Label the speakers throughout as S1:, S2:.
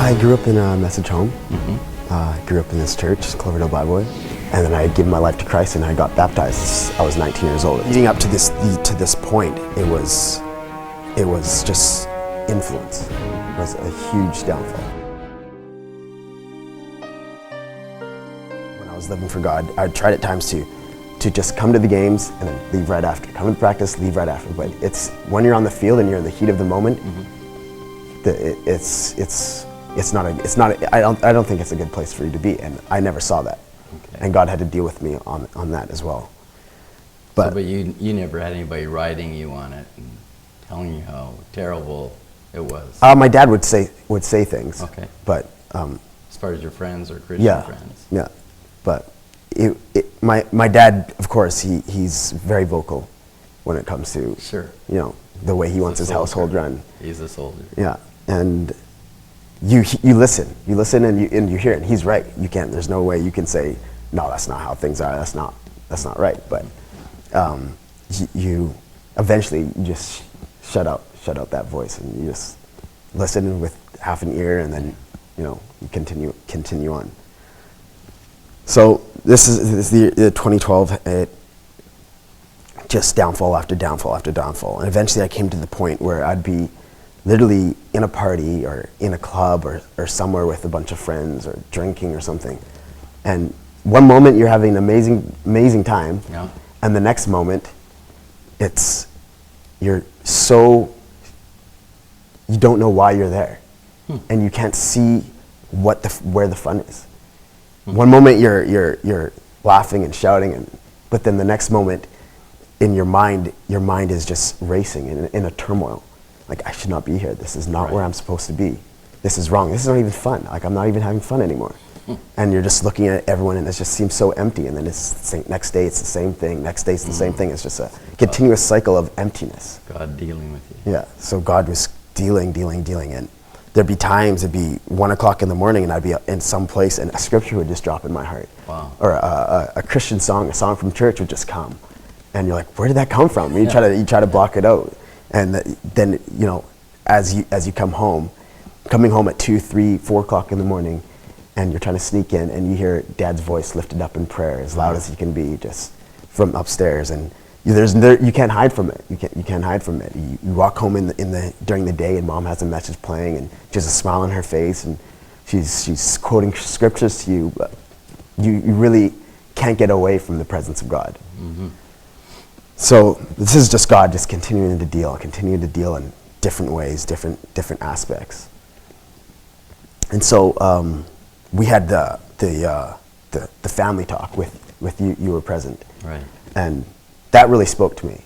S1: I grew up in a message home. Grew up in this church, Cloverdale Bible Way. And then I had given my life to Christ and I got baptized. I was 19 years old. Leading up to this point, it was just influence. It was a huge downfall. When I was living for God, I tried at times to just come to the games and then leave right after. Come to practice, leave right after. But it's when you're on the field and you're in the heat of the moment, I don't think it's a good place for you to be, and I never saw that. Okay. And God had to deal with me on that as well.
S2: But you never had anybody writing you on it and telling you how terrible it was.
S1: My dad would say things.
S2: Okay.
S1: But
S2: as far as your friends or Christian friends.
S1: Yeah. But my dad, of course, he's very vocal when it comes to the way he wants his household run.
S2: He's a soldier.
S1: Yeah, and you listen and you hear it. And he's right. You can't. There's no way you can say no. That's not how things are. That's not right. But you eventually just shut out that voice and you just listen with half an ear, and then you continue on. So this is the 2012. Just downfall after downfall after downfall, and eventually I came to the point where I'd be literally in a party or in a club or somewhere with a bunch of friends or drinking or something, and one moment you're having an amazing time, and the next moment you don't know why you're there, and you can't see where the fun is. One moment you're laughing and shouting, but then the next moment in your mind is just racing in a turmoil. Like, I should not be here. This is not where I'm supposed to be. This is wrong. This is not even fun. Like, I'm not even having fun anymore. And you're just looking at everyone and it just seems so empty. And then next day it's the same thing. Next day it's the same thing. It's just a continuous cycle of emptiness.
S2: God dealing with you.
S1: Yeah. So God was dealing. And there'd be times, it'd be 1 o'clock in the morning and I'd be in some place and a scripture would just drop in my heart.
S2: Wow.
S1: Or a Christian song, a song from church would just come. And you're like, where did that come from? You try to block it out. And then, as you come home, coming home at 2, 3, 4 o'clock in the morning, and you're trying to sneak in, and you hear Dad's voice lifted up in prayer as loud as he can be, just from upstairs, and you can't hide from it. You can't hide from it. You walk home during the day, and Mom has a message playing, and she has a smile on her face, and she's quoting scriptures to you, but you really can't get away from the presence of God. Mm-hmm. So this is just God just continuing to deal in different ways, different aspects. And so we had the family talk with you. You were present,
S2: right?
S1: And that really spoke to me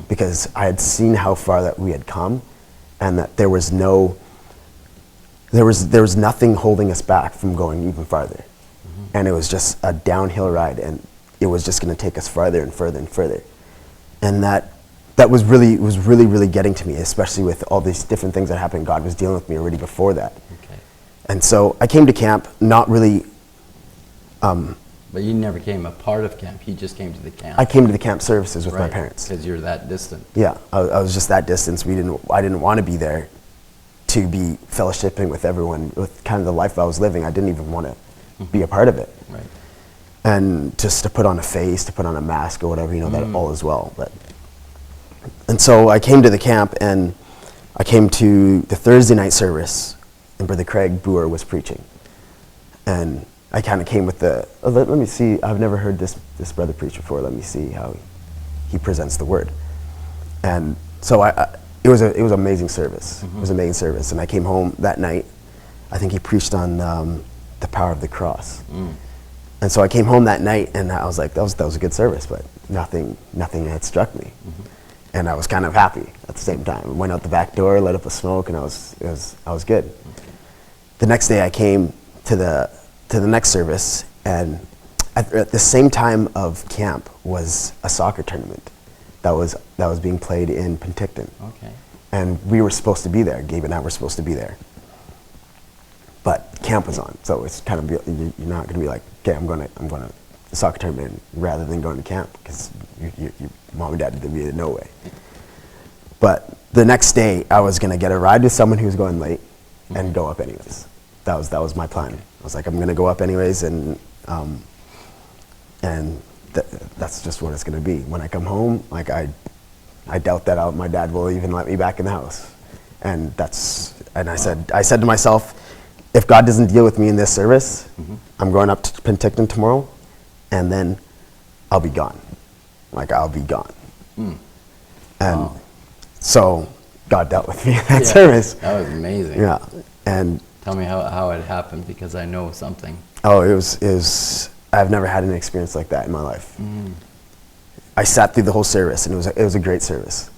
S1: because I had seen how far that we had come, and that there was nothing holding us back from going even farther, and it was just a downhill ride, and it was just going to take us farther and further and further. And that was really getting to me, especially with all these different things that happened. God was dealing with me already before that.
S2: Okay. And
S1: so I came to camp not really.
S2: But you never came a part of camp. You just came to the camp.
S1: I came to the camp services with my parents.
S2: Because you're that distant.
S1: Yeah, I was just that distance. I didn't want to be there to be fellowshipping with everyone with kind of the life I was living. I didn't even want to be a part of it.
S2: Right.
S1: And just to put on a face, to put on a mask or whatever, that all is well. And so I came to the camp, and I came to the Thursday night service, and Brother Craig Boer was preaching. And I kind of came with let me see, I've never heard this brother preach before, let me see how he presents the word. And so it was an amazing service. It was an amazing service. And I came home that night, I think he preached on the power of the cross. And so I came home that night, and I was like, that was a good service, but nothing had struck me. And I was kind of happy at the same time. I went out the back door, lit up a smoke, and I was good. The next day I came to the next service, and at the same time of camp was a soccer tournament that was being played in Penticton. Okay. And we were supposed to be there. Gabe and I were supposed to be there. But camp was on, so it's kind of you're not going to be like, okay, I'm going to the soccer tournament rather than going to camp, because your mom and dad did be no way. But the next day, I was going to get a ride with someone who was going late and go up anyways. that was my plan. I was like, I'm gonna go up anyways, and that's just what it's gonna be. When I come home, like I doubt that my dad will even let me back in the house, and I said to myself, if God doesn't deal with me in this service, I'm going up to Penticton tomorrow, and then I'll be gone. Like, I'll be gone. And so God dealt with me in that service.
S2: That was amazing.
S1: Yeah. And
S2: tell me how it happened, because I know something.
S1: oh, it was I've never had an experience like that in my life. I sat through the whole service, and it was a great service.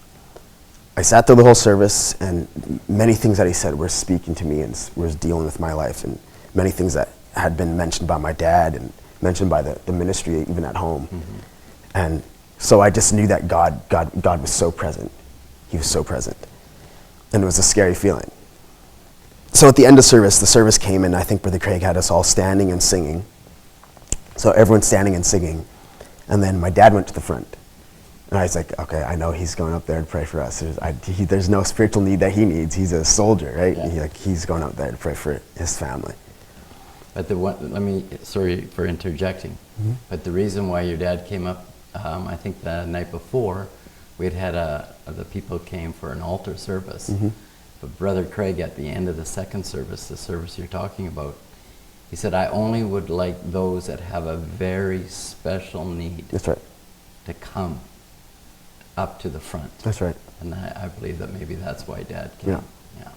S1: I sat through the whole service, and many things that he said were speaking to me and was dealing with my life, and many things that had been mentioned by my dad and mentioned by the ministry even at home. And so I just knew that God was so present. He was so present. And it was a scary feeling. So at the end of service, the service came, and I think Brother Craig had us all standing and singing. So everyone's standing and singing. And then my dad went to the front. And I was like, okay, I know he's going up there to pray for us. There's no spiritual need that he needs. He's a soldier, right? Yeah. He's going up there to pray for his family.
S2: But sorry for interjecting, but the reason why your dad came up, I think the night before, we'd had the people came for an altar service. But Brother Craig, at the end of the second service, the service you're talking about, he said, I only would like those that have a very special need.
S1: That's right.
S2: To come up to the front.
S1: That's right.
S2: And I believe that maybe that's why Dad came.
S1: Yeah.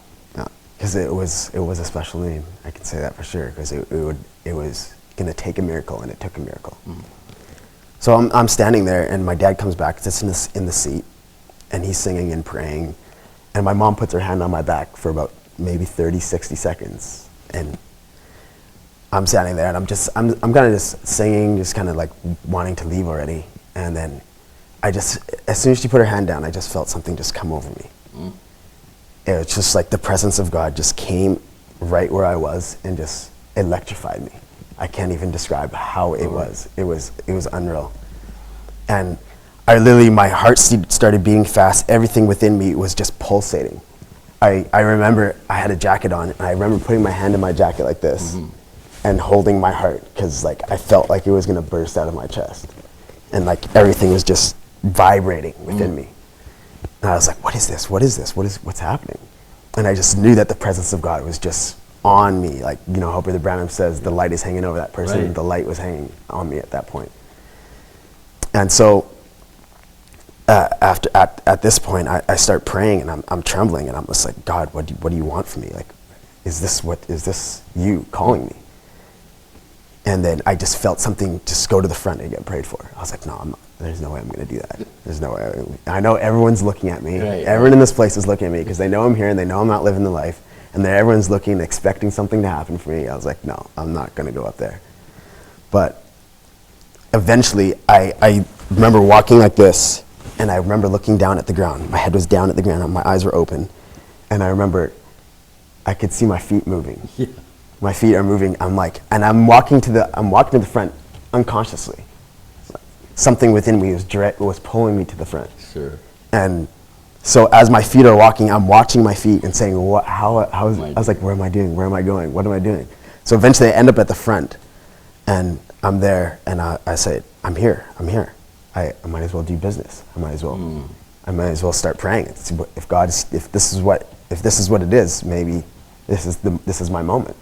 S1: Because it was a special need. I can say that for sure. Because it was going to take a miracle, and it took a miracle. So I'm standing there, and my dad comes back, sits in the seat, and he's singing and praying, and my mom puts her hand on my back for about maybe 30, 60 seconds, and I'm standing there, and I'm kind of just singing, just kind of like wanting to leave already, and then as soon as she put her hand down, I just felt something just come over me. It was just like the presence of God just came right where I was and just electrified me. I can't even describe how it was. It was unreal. And my heart started beating fast. Everything within me was just pulsating. I remember I had a jacket on, and I remember putting my hand in my jacket like this and holding my heart, because like I felt like it was gonna burst out of my chest. And like everything was just vibrating within me. And I was like, what is this? What is this? What's happening? And I just knew that the presence of God was just on me. Like, you know how Brother Branham says, the light is hanging over that person. Right. The light was hanging on me at that point. And so at this point, I start praying, and I'm trembling, and I'm just like, God, what do you want from me? Like, is this you calling me? And then I just felt something just go to the front and get prayed for. I was like, no, there's no way I'm going to do that. There's no way. I know everyone's looking at me. Right. Everyone in this place is looking at me because they know I'm here and they know I'm not living the life. And everyone's looking, expecting something to happen for me. I was like, no, I'm not going to go up there. But eventually, I remember walking like this, and I remember looking down at the ground. My head was down at the ground, and my eyes were open. And I remember I could see my feet moving. Yeah. My feet are moving. I'm walking to the front unconsciously. Something within me was pulling me to the front.
S2: Sure.
S1: And so as my feet are walking, I'm watching my feet and saying, I was like, where am I doing? Where am I going? What am I doing? So eventually I end up at the front, and I'm there, and I say, I'm here. I might as well do business. I might as well start praying. If this is what it is, maybe this is my moment.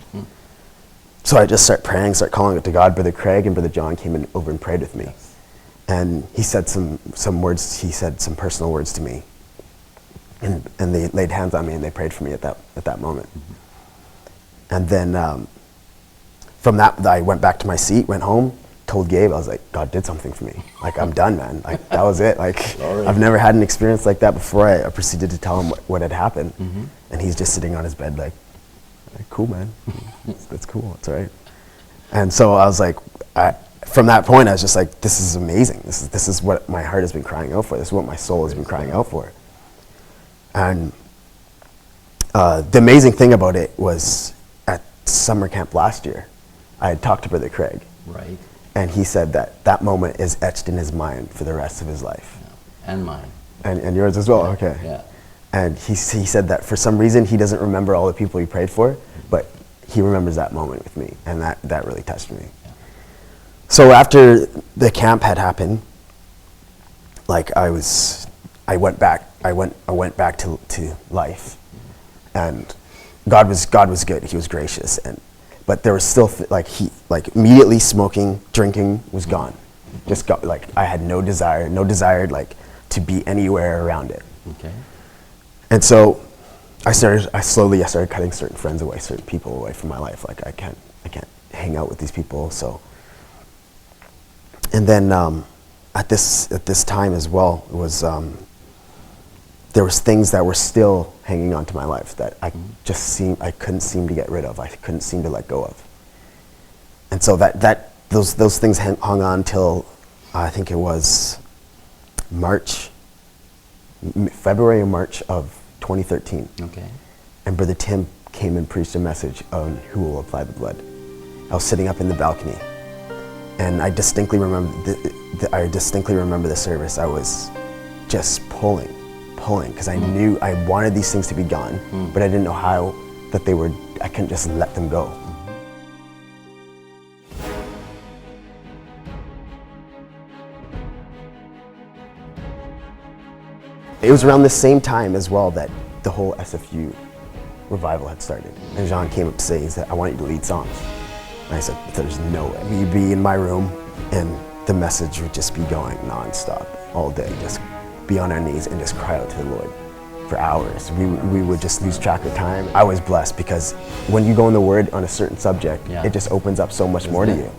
S1: So I just start praying, start calling it to God. Brother Craig and Brother John came over and prayed with me. And he said some words, he said some personal words to me. And they laid hands on me, and they prayed for me at that moment. And then from that, I went back to my seat, went home, told Gabe, I was like, God did something for me. Like, I'm done, man. Like, that was it. Like, I've never had an experience like that before. I proceeded to tell him what had happened. And he's just sitting on his bed like, cool, man. That's cool. It's all right. And so I was like, from that point, I was just like, this is amazing. This is what my heart has been crying out for. This is what my soul has been crying out for. And the amazing thing about it was at summer camp last year, I had talked to Brother Craig.
S2: Right.
S1: And he said that moment is etched in his mind for the rest of his life.
S2: Yeah. And mine.
S1: And yours as well, okay.
S2: Yeah.
S1: And he said that for some reason he doesn't remember all the people he prayed for, but he remembers that moment with me, and that really touched me. Yeah. So after the camp had happened, like I went back to life, and God was good. He was gracious, but there was still immediately smoking, drinking was gone. Just got I had no desire like to be anywhere around it.
S2: Okay.
S1: And so I started cutting certain friends away, certain people away from my life. Like I can't hang out with these people. So, and then at this time as well, it was there was things that were still hanging on to my life that I couldn't seem to get rid of. I couldn't seem to let go of. And so those things hung on till I think it was February or March of 2013.
S2: Okay.
S1: And Brother Tim came and preached a message on who will apply the blood. I was sitting up in the balcony, and I distinctly remember the service. I was just pulling, because I knew I wanted these things to be gone, but I didn't know how that they were. I couldn't just let them go. It was around the same time as well that the whole SFU revival had started. And Jean came up to say, he said, I want you to lead songs. And I said, there's no way. We'd be in my room and the message would just be going nonstop all day. Just be on our knees and just cry out to the Lord for hours. We would just lose track of time. I was blessed because when you go in the Word on a certain subject, it just opens up so much more to you.